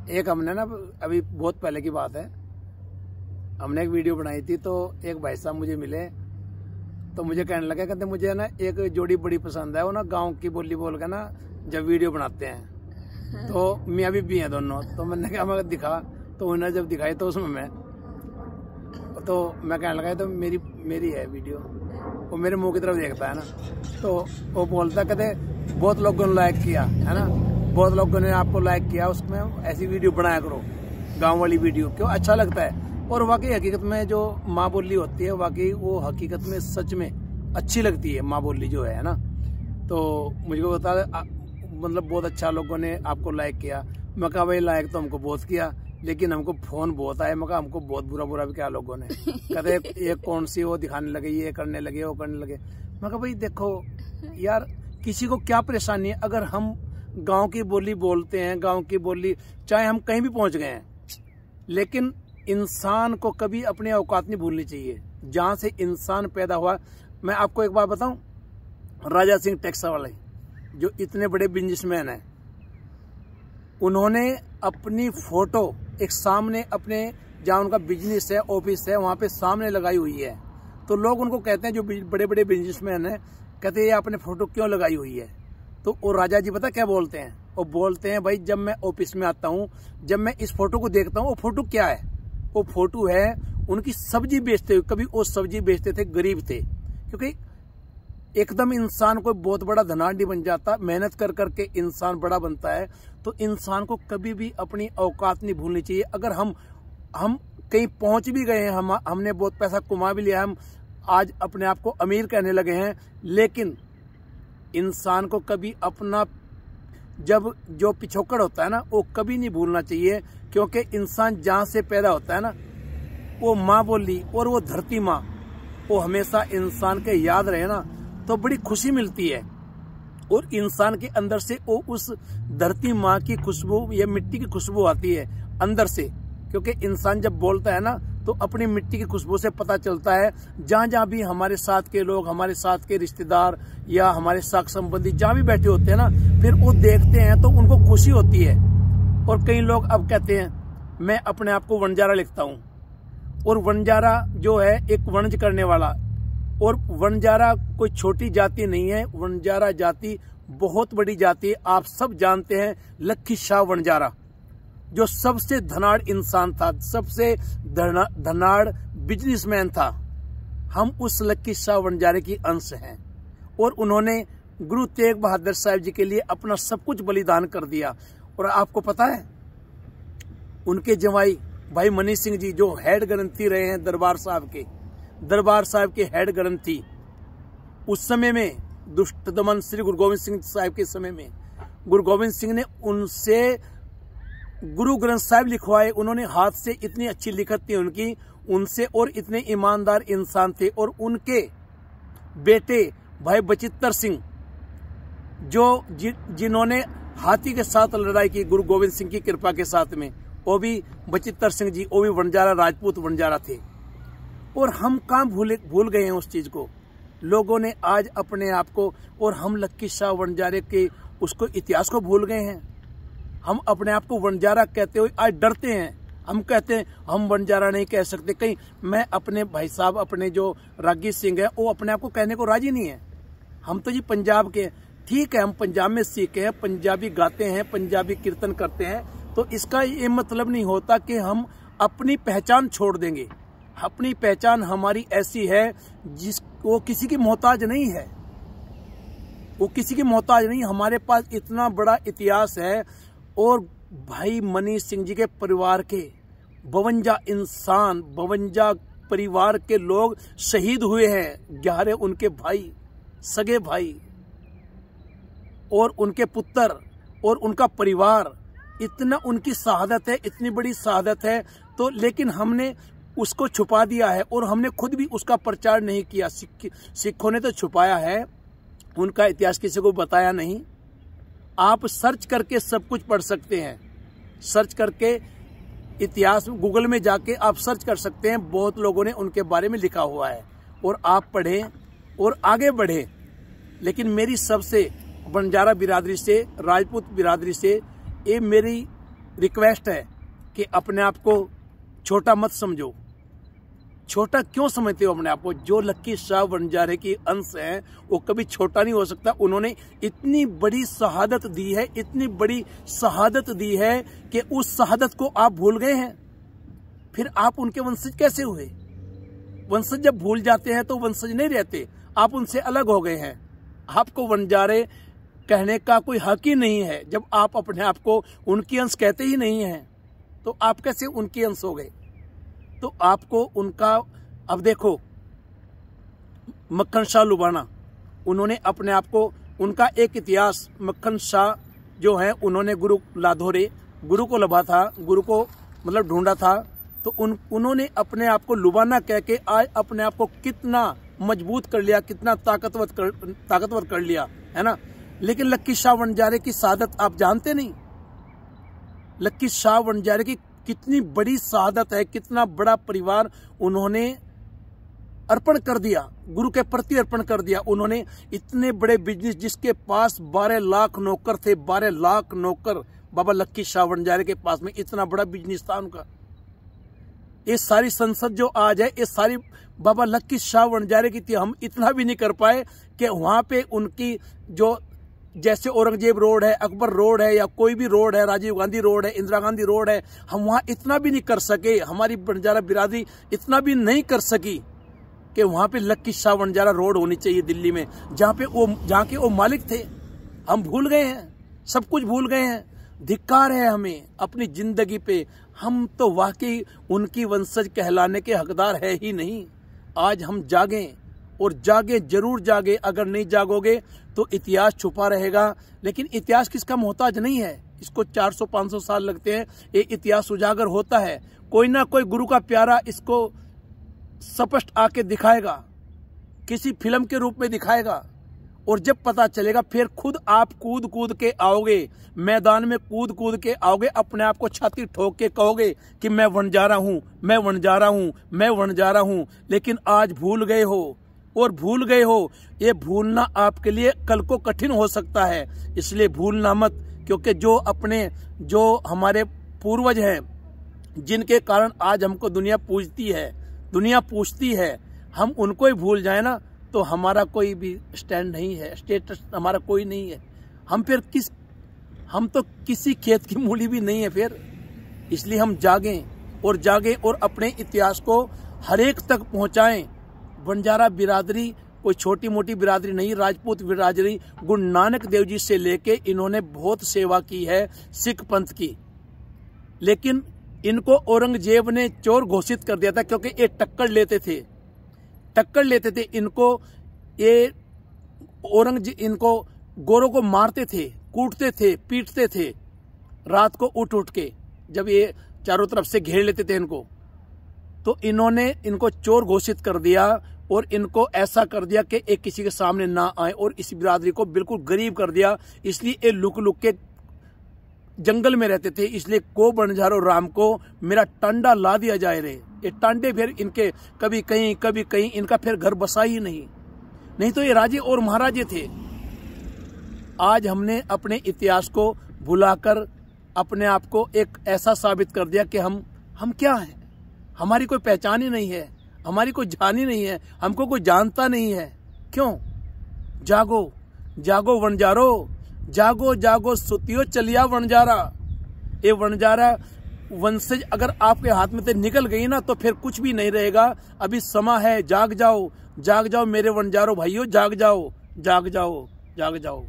एक हमने ना अभी बहुत पहले की बात है, हमने एक वीडियो बनाई थी तो एक भाई साहब मुझे मिले तो मुझे कहने लगे, कहते मुझे ना एक जोड़ी बड़ी पसंद है, वो ना गांव की बोली बोल के ना जब वीडियो बनाते हैं तो मियाँ बीबी हैं दोनों। तो मैंने कहा मैं दिखा, तो उन्होंने जब दिखाई तो उसमें मैं कहने लगा तो मेरी है वीडियो। वो मेरे मुंह की तरफ देखता है ना, तो वो बोलता कहते बहुत लोगों ने लाइक किया है ना, बहुत लोगों ने आपको लाइक किया, उसमें ऐसी वीडियो बनाया करो, गांव वाली वीडियो, क्यों अच्छा लगता है। और वाकई हकीकत में जो माँ बोली होती है, वाकई वो हकीकत में सच में अच्छी लगती है माँ बोली जो है ना। तो मुझे बता मतलब बहुत अच्छा लोगों ने आपको लाइक किया। मैं कहा भाई लाइक तो हमको बहुत किया, लेकिन हमको फोन बहुत आया। मैं कहा हमको बहुत बुरा भी किया लोगों ने, कहते ये कौन सी वो दिखाने लगे, ये करने लगे, वो करने लगे। मैं कहा भाई देखो यार, किसी को क्या परेशानी है अगर हम गांव की बोली बोलते हैं, गांव की बोली, चाहे हम कहीं भी पहुंच गए हैं, लेकिन इंसान को कभी अपनी औकात नहीं भूलनी चाहिए जहां से इंसान पैदा हुआ। मैं आपको एक बात बताऊं, राजा सिंह टेक्सा वाले जो इतने बड़े बिजनेसमैन हैं, उन्होंने अपनी फोटो एक सामने अपने जहाँ उनका बिजनेस है, ऑफिस है, वहां पे सामने लगाई हुई है। तो लोग उनको कहते हैं, जो बड़े बड़े बिजनेसमैन हैं, कहते हैं ये आपने फोटो क्यों लगाई हुई है। तो वो राजा जी पता क्या बोलते हैं, वो बोलते हैं भाई जब मैं ऑफिस में आता हूँ, जब मैं इस फोटो को देखता हूँ, वो फोटो क्या है, वो फोटो है उनकी सब्जी बेचते हुए। कभी वो सब्जी बेचते थे, गरीब थे, क्योंकि एकदम इंसान कोई बहुत बड़ा धनाढ़ बन जाता, मेहनत कर करके इंसान बड़ा बनता है। तो इंसान को कभी भी अपनी औकात नहीं भूलनी चाहिए। अगर हम कहीं पहुंच भी गए हैं, हमने बहुत पैसा कमा भी लिया, हम आज अपने आप को अमीर कहने लगे हैं, लेकिन इंसान को कभी अपना जब जो पिछोकड़ होता है ना, वो कभी नहीं भूलना चाहिए। क्योंकि इंसान जहां से पैदा होता है ना, वो माँ बोली और वो धरती माँ, वो हमेशा इंसान के याद रहे ना, तो बड़ी खुशी मिलती है। और इंसान के अंदर से वो उस धरती माँ की खुशबू या मिट्टी की खुशबू आती है अंदर से। क्योंकि इंसान जब बोलता है ना, तो अपनी मिट्टी की खुशबू से पता चलता है। जहां जहां भी हमारे साथ के लोग, हमारे साथ के रिश्तेदार या हमारे साथ संबंधी जहां भी बैठे होते हैं ना, फिर वो देखते हैं तो उनको खुशी होती है। और कई लोग अब कहते हैं मैं अपने आप को वनजारा लिखता हूँ, और वनजारा जो है एक वनज करने वाला, और वनजारा कोई छोटी जाति नहीं है, वनजारा जाति बहुत बड़ी जाति है। आप सब जानते हैं लक्की शाह वनजारा, जो सबसे धनाढ़ इंसान था, सबसे धनाढ़ बिजनेसमैन था। हम उस लक्की शाह वनजारे की अंश हैं, और उन्होंने गुरु तेग बहादुर साहब जी के लिए अपना सब कुछ बलिदान कर दिया। और आपको पता है उनके जवाई भाई मनी सिंह जी, जो हेड ग्रंथी रहे हैं दरबार साहब के हेड ग्रंथी, उस समय में दुष्ट दमन श्री गुरु गोविंद सिंह साहब के समय में गुरु गोविंद सिंह ने उनसे गुरु ग्रंथ साहिब लिखवाए। उन्होंने हाथ से, इतनी अच्छी लिखत थी उनकी उनसे, और इतने ईमानदार इंसान थे। और उनके बेटे भाई बचित्तर सिंह, जो जिन्होंने हाथी के साथ लड़ाई की गुरु गोविंद सिंह की कृपा के साथ में, वो भी बचित्तर सिंह जी, वो भी वनजारा, राजपूत वनजारा थे। और हम कहाँ भूल गए हैं उस चीज को। लोगों ने आज अपने आप को, और हम लक्की शाह वनजारे के उसको इतिहास को भूल गए हैं। हम अपने आप को वनजारा कहते हुए आज डरते हैं। हम कहते हैं हम वनजारा नहीं कह सकते। कहीं मैं अपने भाई साहब, अपने जो रागी सिंह है, वो अपने आप को कहने को राजी नहीं है। हम तो जी पंजाब के, ठीक है, हम पंजाब में सीखे हैं, पंजाबी गाते हैं, पंजाबी कीर्तन करते हैं, तो इसका ये मतलब नहीं होता कि हम अपनी पहचान छोड़ देंगे। अपनी पहचान हमारी ऐसी है वो किसी की मोहताज नहीं है, वो किसी की मोहताज नहीं। हमारे पास इतना बड़ा इतिहास है। और भाई मनी सिंह जी के परिवार के 52 इंसान, 52 परिवार के लोग शहीद हुए हैं। 11 उनके भाई, सगे भाई, और उनके पुत्र और उनका परिवार, इतना उनकी शहादत है, इतनी बड़ी शहादत है। तो लेकिन हमने उसको छुपा दिया है, और हमने खुद भी उसका प्रचार नहीं किया। सिखों ने तो छुपाया है, उनका इतिहास किसी को बताया नहीं। आप सर्च करके सब कुछ पढ़ सकते हैं, सर्च करके इतिहास गूगल में जाके आप सर्च कर सकते हैं। बहुत लोगों ने उनके बारे में लिखा हुआ है, और आप पढ़ें और आगे बढ़ें। लेकिन मेरी सबसे बंजारा बिरादरी से, राजपूत बिरादरी से, ये मेरी रिक्वेस्ट है कि अपने आप को छोटा मत समझो। छोटा क्यों समझते हो अपने आप को? जो लक्की शाह वनजारे की अंश है वो कभी छोटा नहीं हो सकता। उन्होंने इतनी बड़ी शहादत दी है, इतनी बड़ी शहादत दी है कि उस शहादत को आप भूल गए हैं। फिर आप उनके वंशज कैसे हुए? वंशज जब भूल जाते हैं तो वंशज नहीं रहते, आप उनसे अलग हो गए हैं। आपको वनजारे कहने का कोई हक ही नहीं है। जब आप अपने आप को उनकी अंश कहते ही नहीं हैं तो आप कैसे उनकी अंश हो गए? तो आपको उनका, अब देखो मक्खन शाह लुबाना, उन्होंने अपने आप को, उनका एक इतिहास, मक्खन शाह जो है उन्होंने गुरु लाधोरे, गुरु को लभा था, गुरु को मतलब ढूंढा था, तो उन्होंने अपने आप को लुबाना कह के आज अपने आप को कितना मजबूत कर लिया, कितना ताकतवर कर लिया, है ना। लेकिन लक्की शाह वनजारे की शहादत आप जानते नहीं। लक्की शाह वनजारे की कितनी बड़ी शहादत है, कितना बड़ा परिवार उन्होंने अर्पण कर दिया, गुरु के प्रति अर्पण कर दिया। उन्होंने इतने बड़े बिजनेस, जिसके पास 12 लाख नौकर थे, 12 लाख नौकर बाबा लक्की शाह वनजारे के पास में, इतना बड़ा बिजनेस था उनका। ये सारी संसद जो आज है, ये सारी बाबा लक्की शाह वनजारे की थी। हम इतना भी नहीं कर पाए कि वहां पे उनकी जो, जैसे औरंगजेब रोड है, अकबर रोड है, या कोई भी रोड है, राजीव गांधी रोड है, इंदिरा गांधी रोड है, हम वहां इतना भी नहीं कर सके। हमारी वनजारा बिरादरी इतना भी नहीं कर सकी कि वहां पे लक्की शाह वनजारा रोड होनी चाहिए दिल्ली में, जहां के वो मालिक थे। हम भूल गए हैं, सब कुछ भूल गए हैं। धिक्कार है हमें अपनी जिंदगी पे। हम तो वाकई उनकी वंशज कहलाने के हकदार है ही नहीं। आज हम जागें, और जागे, जरूर जागे। अगर नहीं जागोगे तो इतिहास छुपा रहेगा। लेकिन इतिहास किसका मोहताज नहीं है, इसको 400-500 साल लगते हैं, ये इतिहास उजागर होता है। कोई ना कोई गुरु का प्यारा इसको स्पष्ट आके दिखाएगा, किसी फिल्म के रूप में दिखाएगा, और जब पता चलेगा फिर खुद आप कूद कूद के आओगे, मैदान में कूद कूद के आओगे, अपने आप को छाती ठोक के कहोगे कि मैं वनजारा हूं, मैं वनजारा हूं, मैं वनजारा हूं। लेकिन आज भूल गए हो, और भूल गए हो। ये भूलना आपके लिए कल को कठिन हो सकता है, इसलिए भूलना मत। क्योंकि जो हमारे पूर्वज हैं, जिनके कारण आज हमको दुनिया पूछती है, हम उनको ही भूल जाए ना तो हमारा कोई भी स्टैंड नहीं है, स्टेटस हमारा कोई नहीं है। हम तो किसी खेत की मूली भी नहीं है फिर। इसलिए हम जागें और अपने इतिहास को हर एक तक पहुंचाएं। बंजारा बिरादरी कोई छोटी मोटी बिरादरी नहीं, राजपूत बिरादरी गुरु नानक देव जी से लेके इन्होंने बहुत सेवा की है सिख पंथ की। लेकिन इनको औरंगजेब ने चोर घोषित कर दिया था, क्योंकि ये टक्कर लेते थे इनको। ये औरंगजेब इनको गोरों को मारते थे, कूटते थे, पीटते थे रात को उठ के, जब ये चारों तरफ से घेर लेते थे इनको। तो इन्होंने इनको चोर घोषित कर दिया और इनको ऐसा कर दिया कि एक किसी के सामने ना आए, और इस बिरादरी को बिल्कुल गरीब कर दिया। इसलिए ये लुक के जंगल में रहते थे। इसलिए को बंजारो राम को मेरा टांडा ला दिया जाए रे। ये टांडे फिर इनके कभी कहीं इनका फिर घर बसा ही नहीं तो ये राजे और महाराजे थे। आज हमने अपने इतिहास को भुलाकर अपने आप को एक ऐसा साबित कर दिया कि हम क्या हैं, हमारी कोई पहचान ही नहीं है, हमारी कोई जान ही नहीं है, हमको कोई जानता नहीं है। क्यों? जागो जागो वनजारो, जागो जागो सुतियो चलिया वनजारा। ये वनजारा वंशज अगर आपके हाथ में से निकल गई ना तो फिर कुछ भी नहीं रहेगा। अभी समा है, जाग जाओ मेरे वनजारो भाइयों, जाग जाओ।